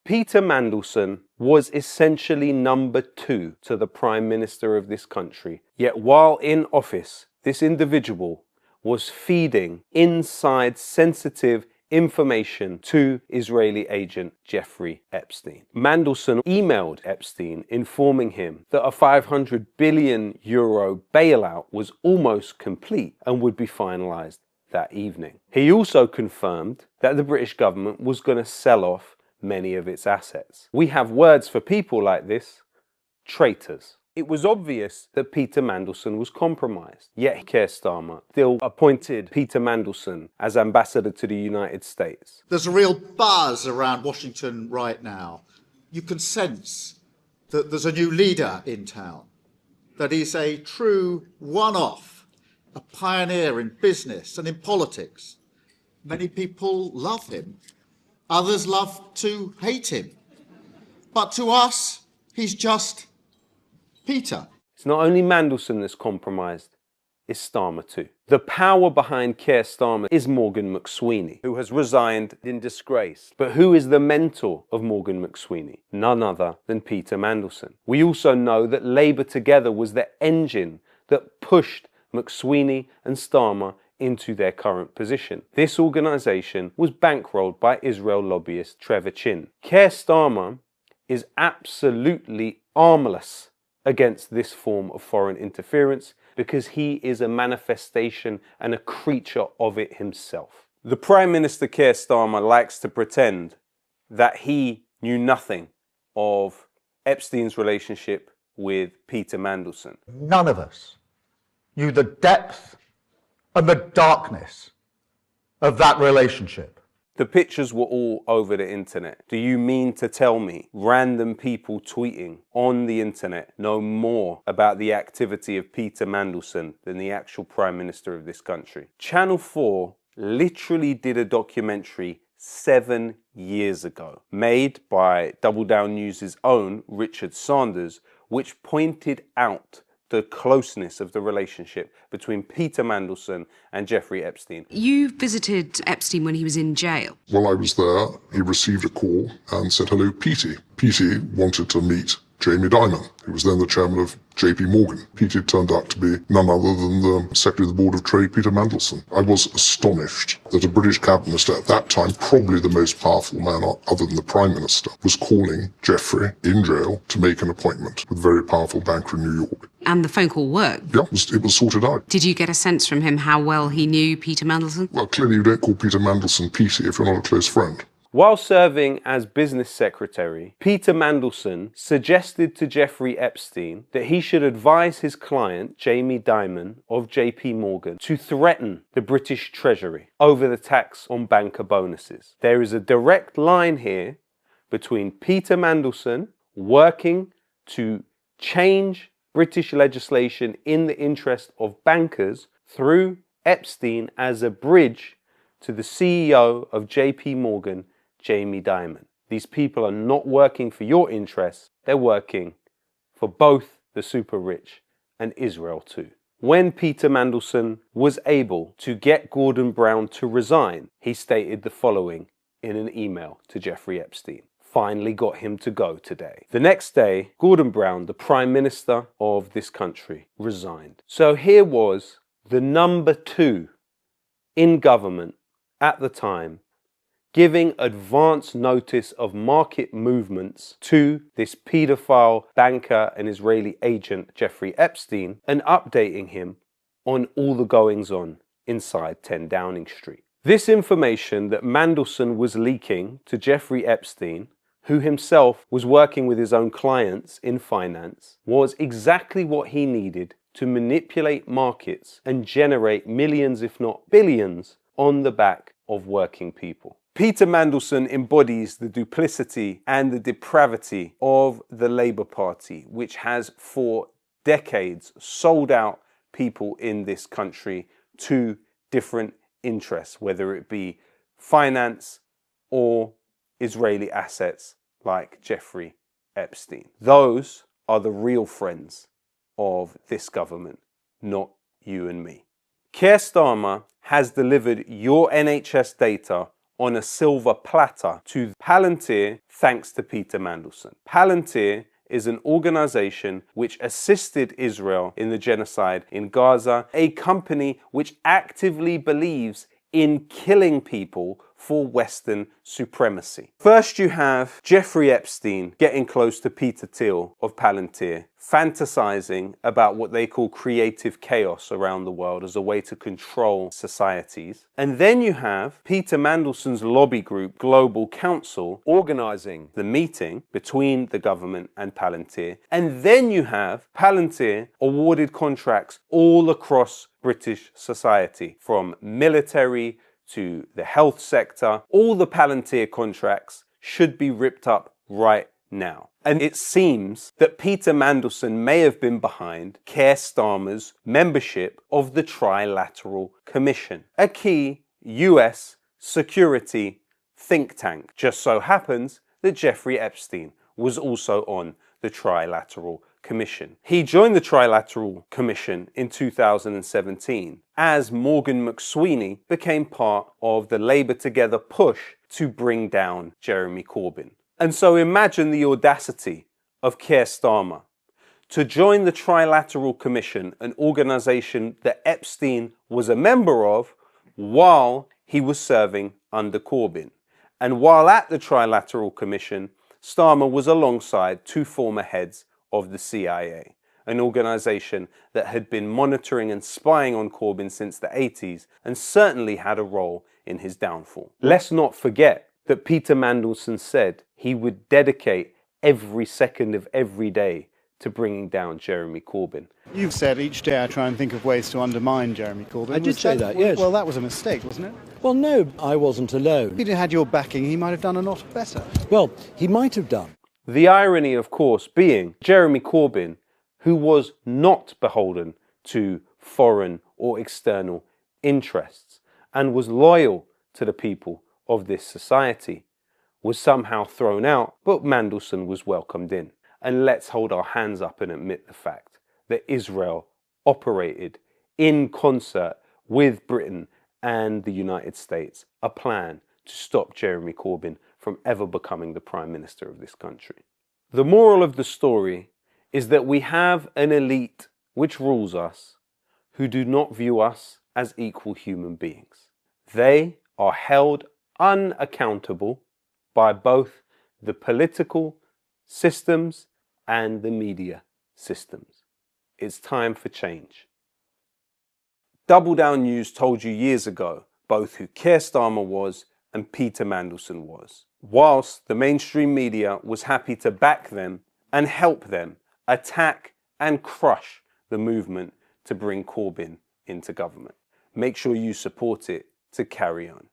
Peter Mandelson was essentially number 2 to the Prime Minister of this country. Yet while in office, this individual was feeding inside sensitive information to Israeli agent Jeffrey Epstein. Mandelson emailed Epstein informing him that a €500 billion bailout was almost complete and would be finalised that evening. He also confirmed that the British government was going to sell off many of its assets. We have words for people like this: traitors. It was obvious that Peter Mandelson was compromised, yet Keir Starmer still appointed Peter Mandelson as ambassador to the United States. There's a real buzz around Washington right now. You can sense that there's a new leader in town, that he's a true one-off, a pioneer in business and in politics. Many people love him. Others love to hate him. But to us, he's just Peter. It's not only Mandelson that's compromised, it's Starmer too. The power behind Keir Starmer is Morgan McSweeney, who has resigned in disgrace. But who is the mentor of Morgan McSweeney? None other than Peter Mandelson. We also know that Labour Together was the engine that pushed McSweeney and Starmer into their current position. This organisation was bankrolled by Israel lobbyist Trevor Chin. Keir Starmer is absolutely armless against this form of foreign interference because he is a manifestation and a creature of it himself. The Prime Minister Keir Starmer likes to pretend that he knew nothing of Epstein's relationship with Peter Mandelson. None of us knew the depth and the darkness of that relationship. The pictures were all over the internet. Do you mean to tell me random people tweeting on the internet know more about the activity of Peter Mandelson than the actual Prime Minister of this country? Channel 4 literally did a documentary 7 years ago, made by Double Down News' own Richard Sanders, which pointed out the closeness of the relationship between Peter Mandelson and Jeffrey Epstein. You visited Epstein when he was in jail. While I was there, he received a call and said, "Hello, Petey." Petey wanted to meet Jamie Dimon, who was then the chairman of JP Morgan. Petey turned out to be none other than the Secretary of the Board of Trade, Peter Mandelson. I was astonished that a British cabinet minister, at that time probably the most powerful man other than the Prime Minister, was calling Jeffrey in jail to make an appointment with a very powerful banker in New York. And the phone call worked? Yeah, it was sorted out. Did you get a sense from him how well he knew Peter Mandelson? Well, clearly you don't call Peter Mandelson Petey if you're not a close friend. While serving as business secretary, Peter Mandelson suggested to Jeffrey Epstein that he should advise his client, Jamie Dimon of JP Morgan, to threaten the British Treasury over the tax on banker bonuses. There is a direct line here between Peter Mandelson working to change British legislation in the interest of bankers through Epstein as a bridge to the CEO of JP Morgan, Jamie Dimon. These people are not working for your interests, they're working for both the super rich and Israel too. When Peter Mandelson was able to get Gordon Brown to resign, he stated the following in an email to Jeffrey Epstein. Finally got him to go today. The next day, Gordon Brown, the Prime Minister of this country, resigned. So here was the number 2 in government at the time, giving advance notice of market movements to this paedophile banker and Israeli agent Jeffrey Epstein and updating him on all the goings-on inside 10 Downing Street. This information that Mandelson was leaking to Jeffrey Epstein, who himself was working with his own clients in finance, was exactly what he needed to manipulate markets and generate millions, if not billions, on the back of working people. Peter Mandelson embodies the duplicity and the depravity of the Labour Party, which has for decades sold out people in this country to different interests, whether it be finance or Israeli assets like Jeffrey Epstein. Those are the real friends of this government, not you and me. Keir Starmer has delivered your NHS data on a silver platter to Palantir thanks to Peter Mandelson. Palantir is an organization which assisted Israel in the genocide in Gaza, a company which actively believes in killing people for Western supremacy. First you have Jeffrey Epstein getting close to Peter Thiel of Palantir, fantasizing about what they call creative chaos around the world as a way to control societies. And then you have Peter Mandelson's lobby group, Global Council, organizing the meeting between the government and Palantir. And then you have Palantir awarded contracts all across British society, from military to the health sector. All the Palantir contracts should be ripped up right now. And it seems that Peter Mandelson may have been behind Keir Starmer's membership of the Trilateral Commission, a key US security think tank. Just so happens that Jeffrey Epstein was also on the Trilateral Commission. He joined the Trilateral Commission in 2017 as Morgan McSweeney became part of the Labour Together push to bring down Jeremy Corbyn. And so imagine the audacity of Keir Starmer to join the Trilateral Commission, an organisation that Epstein was a member of while he was serving under Corbyn. And while at the Trilateral Commission, Starmer was alongside two former heads of the CIA, an organisation that had been monitoring and spying on Corbyn since the 80s and certainly had a role in his downfall. Let's not forget that Peter Mandelson said he would dedicate every second of every day to bringing down Jeremy Corbyn. You've said each day I try and think of ways to undermine Jeremy Corbyn. I did say that, yes. Well, that was a mistake, wasn't it? Well, no, I wasn't alone. If he'd had your backing, he might have done a lot better. Well, he might have done. The irony, of course, being Jeremy Corbyn, who was not beholden to foreign or external interests and was loyal to the people of this society, was somehow thrown out, but Mandelson was welcomed in. And let's hold our hands up and admit the fact that Israel operated in concert with Britain and the United States a plan to stop Jeremy Corbyn from ever becoming the Prime Minister of this country. The moral of the story is that we have an elite which rules us who do not view us as equal human beings. They are held unaccountable by both the political systems and the media systems. It's time for change. Double Down News told you years ago both who Keir Starmer was and Peter Mandelson was, whilst the mainstream media was happy to back them and help them attack and crush the movement to bring Corbyn into government. Make sure you support it to carry on.